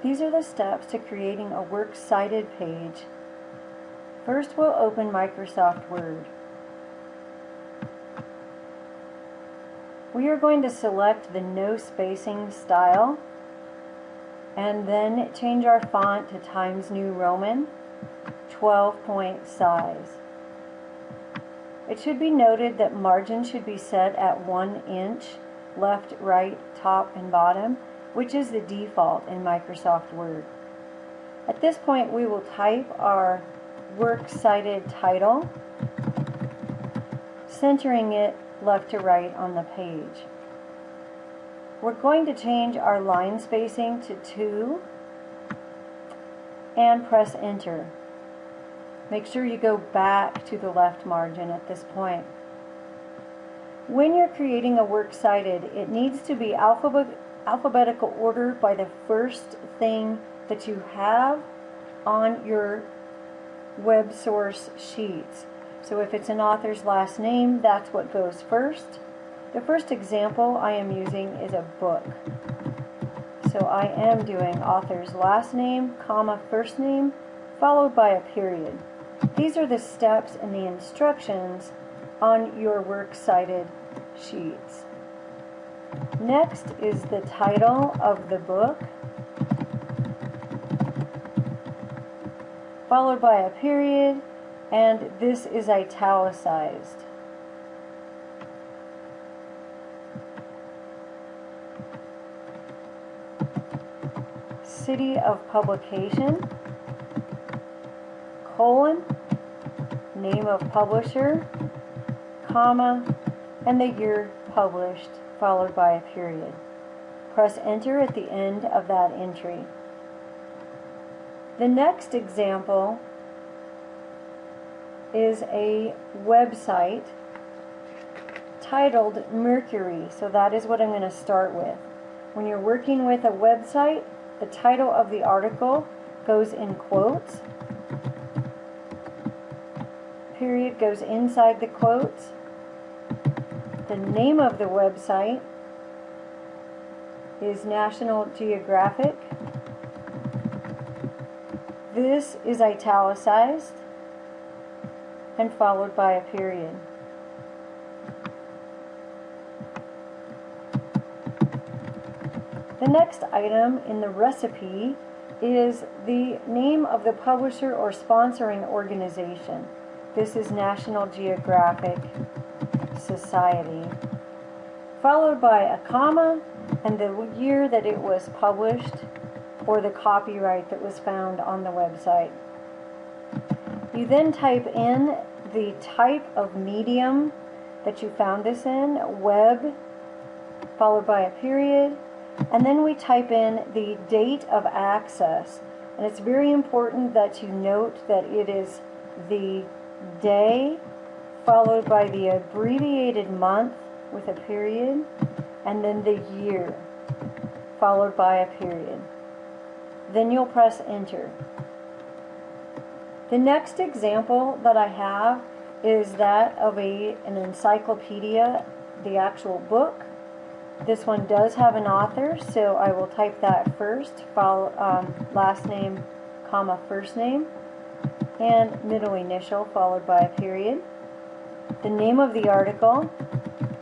These are the steps to creating a Works Cited page. First, we'll open Microsoft Word. We are going to select the no spacing style and then change our font to Times New Roman, 12-point size. It should be noted that margin should be set at 1 inch, left, right, top, and bottom, which is the default in Microsoft Word. At this point, we will type our Works Cited title, centering it left to right on the page. We're going to change our line spacing to 2 and press enter. Make sure you go back to the left margin at this point. When you're creating a Works Cited, it needs to be alphabetical order by the first thing that you have on your web source sheets. So if it's an author's last name, that's what goes first. The first example I am using is a book. So I am doing author's last name, comma, first name, followed by a period. These are the steps and the instructions on your Works Cited sheets. Next is the title of the book, followed by a period, and this is italicized. City of publication, colon, name of publisher, comma, and the year published, followed by a period. Press enter at the end of that entry. The next example is a website titled Mercury, so that is what I'm going to start with. When you're working with a website, the title of the article goes in quotes. Period goes inside the quotes. The name of the website is National Geographic. This is italicized and followed by a period. The next item in the recipe is the name of the publisher or sponsoring organization. This is National Geographic Society, followed by a comma and the year that it was published or the copyright that was found on the website. You then type in the type of medium that you found this in, web, followed by a period, and then we type in the date of access. And it's very important that you note that it is the day followed by the abbreviated month with a period, and then the year followed by a period. Then you'll press enter. The next example that I have is that of an encyclopedia, the actual book. This one does have an author, so I will type that first, last name, comma, first name, and middle initial followed by a period. The name of the article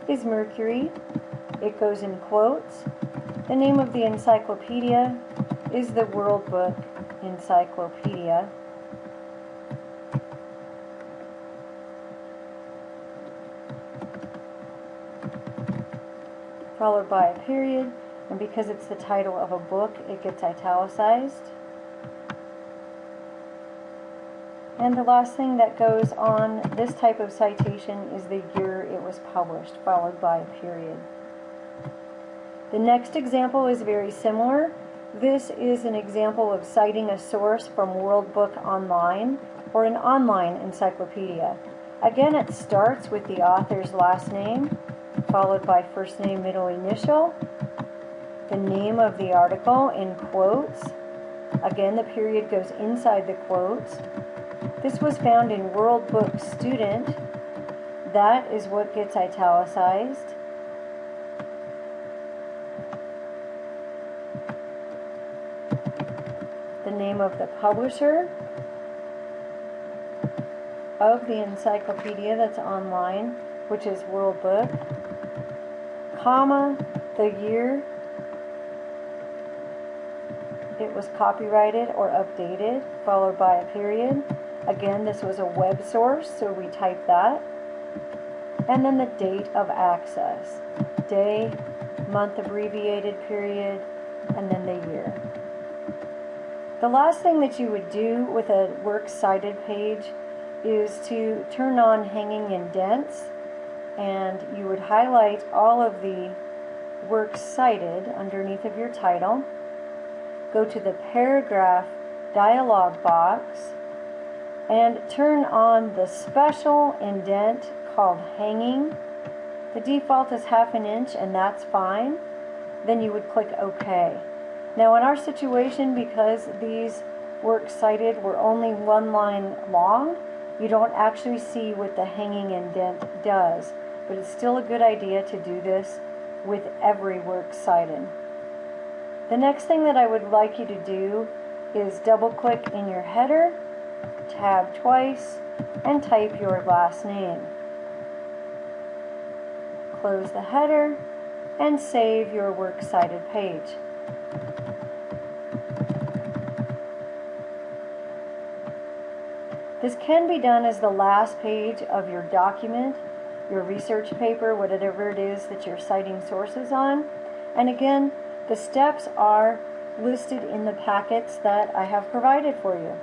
is Mercury. It goes in quotes. The name of the encyclopedia is the World Book Encyclopedia. Followed by a period, and because it's the title of a book, it gets italicized. And the last thing that goes on this type of citation is the year it was published, followed by a period. The next example is very similar. This is an example of citing a source from World Book Online or an online encyclopedia. Again, it starts with the author's last name, followed by first name, middle initial, the name of the article in quotes. Again, the period goes inside the quotes. This was found in World Book Student. That is what gets italicized. name of the publisher of the encyclopedia that's online, which is World Book, comma, the year it was copyrighted or updated, followed by a period. Again, this was a web source, so we type that. And then the date of access. Day, month abbreviated, period, and then the year. The last thing that you would do with a Works Cited page is to turn on hanging indents, and you would highlight all of the works cited underneath of your title. Go to the paragraph dialog box and turn on the special indent called hanging. The default is 1/2 inch, and that's fine. Then you would click OK. Now in our situation, because these works cited were only 1 line long, you don't actually see what the hanging indent does, but it's still a good idea to do this with every work cited. The next thing that I would like you to do is double click in your header, tab twice, and type your last name. Close the header and save your works cited page. This can be done as the last page of your document, your research paper, whatever it is that you're citing sources on. And again, the steps are listed in the packets that I have provided for you.